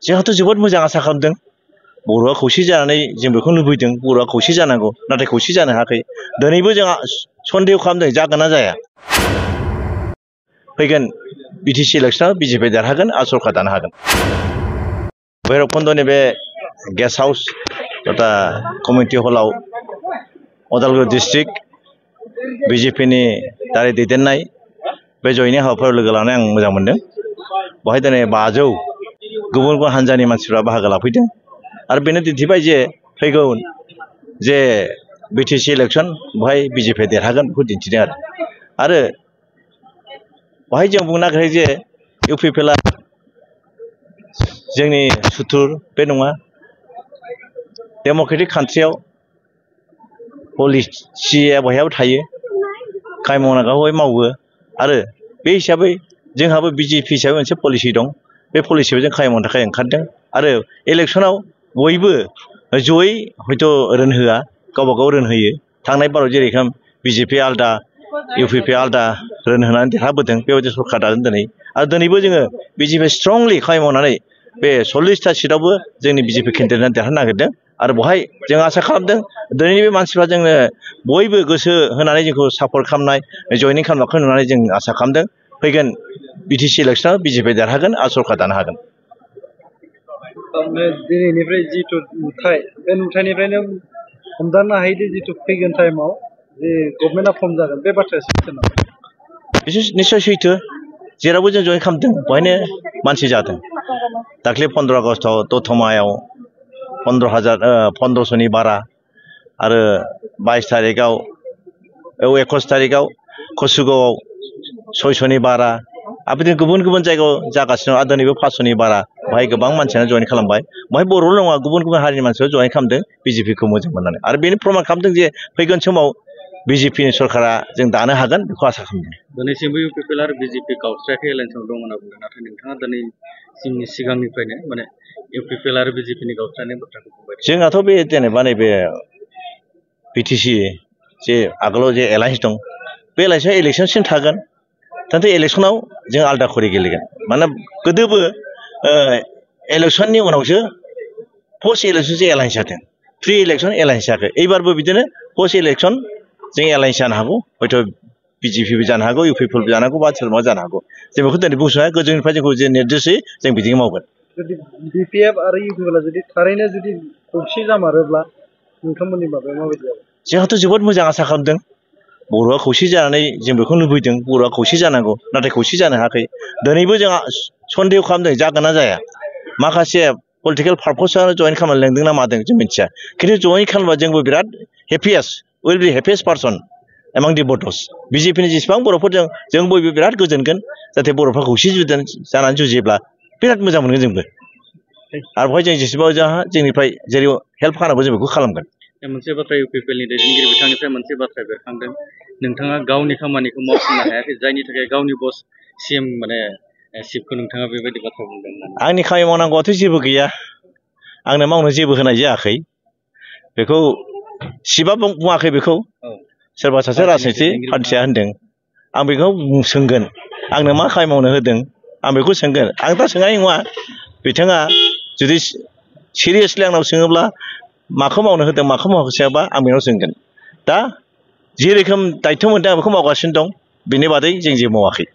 जोंहाथ' जोबोद मोजां आसा खालामदों बर'आ खौसे जानानै जों बेखौ लुबैदों बर'आ खौसे जानांगौ नाथाय खौसे जानो हायाखै दिनैबो जोंहा सन्देह खालामदों जागोन ना जाया फैगोन बिटिसि इलेक्सनाव बिजेपि देरहागोन आरो सरकार दानो हागोन भैरबकुन्दनि बे गेस्ट हाउस तथा कमिउनिटि हलाव उदालगुरि डिस्ट्रिक्ट बिजेपिनि दारै दैदेननाय बे जयैनो हाबाफारियाव लोगो लानानै आं मोजां मोनदों बेवहाय दिनै 500 गुबुन गुबुन हान्जानि मानसिफ्रा बाहागो लाफैदों आरो बेनो दिन्थिबाय जे फैगौ जे बिटिसि इलेक्सन बेवहाय बिजेपि देरहागोन बेखौ दिन्थिदों आरो बेवहाय जों बुंनो नागिरो जे इउपिपिएलआ जोंनि सुथुर बे नङा डेम'क्रेटिक कान्ट्रियाव पलिसिया बयहाबो थायो खामानि मावनांगौ बयबो मावो आरो बे हिसाबै जोंहाबो बिजेपि हिसाबै मोनसे पलिसि दं बे पलिसियाव जों खामानि मावनो थाखाय ओंखारदों आरो इलेक्सनाव बयबो जयै हयथ' रोन होआ गावबा गाव रोन होयो थांनाय बाराव जेरैखाम बिजेपि आलदा इउपिपिएल आलदा रोन होनानै देरहाबोदों बेबायदि सरकार दादों दिनै आरो दिनैबो जोङो बिजेपि स्ट्रंलि खामानि मावनानै बे 40टा सिटआवबो जोंनि बिजेपि केन्डिडेटआ देरहानो नागिरदों आरो बेवहाय जों आसा खालामदों दिनैनि बे मानसिफ्रा जोंनो बयबो गोसो होनानै जोंखौ सापर्ट खालामनाय जयनिं खालामनायखौ नुनानै जों आसा खालामदों फैगोन बिटिसि इलेक्सनाव बिजेपि देरहागोन आरो सरकार दानो हागोन दिनैनिफ्राय जिथु नुथाय बे नुथायनिफ्रायनो हमदांनो हायोदि जिथु फैगोन टाइमाव जे गभर्नमेन्टआ खम जागोन बे बाथ्राया सैथो नामा निस्सय सैथो जेरावबो जों जयेन खालामदों बेवहायनो मानसि जादों दाख्लै 15 आगस्टआव दतमायाव 1500नि बारा आरो 22 तारिखआव 21 तारिखआव कसुगावआव 600नि बारा आरो बिदिनो गुबुन गुबुन जायगायाव जागासिनो आरो दिनैबो 500नि बारा बेवहाय गोबां मानसियानो जयेन खालामबाय बेवहाय बर'ल' नङा गुबुन गुबुन हारिनि मानसिफ्रा जयेन खालामदों बिजेपिखौ मोजां मोननानै आरो बेनो प्रमान खालामदों जे फैगोन समाव बिजेपिनि सरकारा जों दानो हागोन बेखौ आसा खालामदों दिनैसिमबो इउपिपिएल आरो बिजेपि गावस्रायाखै एलायन्सआव दं होनना बुंदों नाथाय नोंथाङा दिनै जोंनि सिगांनिफ्रायनो माने इउपिपिएल आरो बिजेपिनि गावस्रानाय बाथ्राखौ बुंबाय जोंहाथ' बे जेनेबा नैबे बिटिसि जे आगोलाव जे एलायन्स दं बे एलायन्सआ इलेक्सनसिम थागोन नाथाय इलेक्सनाव जों आलदा खरि गेलेगोन मानोना गोदोबो इलेक्सननि उनावसो पस्ट इलेक्सनसो एलायन्स जादों प्रि इलेक्सन एलायन्स जायाखै एबारबो बिदिनो पस्ट इलेक्सन जों एलायन्स जानो हागौ हयथ' बिजेपिबो जानो हागौ इउपिपिएलबो जानो हागौ बा सोरबा जानो हागौ जों बेखौ दिनै बुंस'नो हाया गोजौनिफ्राय जोंखौ जे निर्देश होयो जों बिदिनो मावगोन जुदि बिपिएफ आरो इउपिपिएलआ जुदि थारैनो जुदि खौसे जामारोब्ला नोंथांमोननि माबाया माबायदि जागोन जोंहाथ' जोबोद मोजां आसा खालामदों बर'आ खौसे जानानै जों बेखौ लुबैदों बर'आ खौसे जानांगौ नाथाय खौसे जानो हायाखै दिनैबो जोंहा सन्देह खालामदों जागोन ना जाया माखासे पलिटिकेल पार्पसाव जयेन खालामनो लेंदों ना मादों जों मिथिया खिन्थु जयेन खालामबा जोंबो बिराद विल बि हेपिएस्ट पार्सन एमां दि भटार्स बिजेपिनि जेसेबां बर'फोरजों जों बयबो बिराद गोजोनगोन जाहाथे बर'फ्रा खौसे जानानै जुजियोब्ला बिराद मोजां मोनगोन जोंबो आरो बेवहाय जों जेसेबां जोंनिफ्राय जेरै हेल्प खालामनांगौ जों बेखौ खालामगोन मोनसे बाथ्रा इउपिपिएलनि दैदेनगिरि बिथांनिफ्राय मोनसे बाथ्रा बेरखांदों नोंथाङा गावनि खामानिखौ मावफुंनो हायाखै जायनि थाखाय गावनि बस सिएम माने चिफखौ नोंथाङा बेबायदि बाथ्रा बुंदों आंनि खामानि मावनांगौआथ' जेबो गैया आंनो मावनो जेबो होनाय जायाखै बेखौ चिफआ बुङाखै बेखौ सोरबा सासे राजनितिक हान्थिया होनदों आं बेखौ सोंगोन आंनो मा खामानि मावनो होदों आं बेखौ सोंगोन आं दा सोंनाय नङा बिथाङा जुदि सिरियासलि आंनाव सोङोब्ला माखौ मावनो होदों माखौ मावहोआखै आं बेनाव सोंगोन दा जे रोखोम दायित्थ' मोनदों आं बेखौ मावगासिनो दं बेनि बादै जों जेबो मावाखै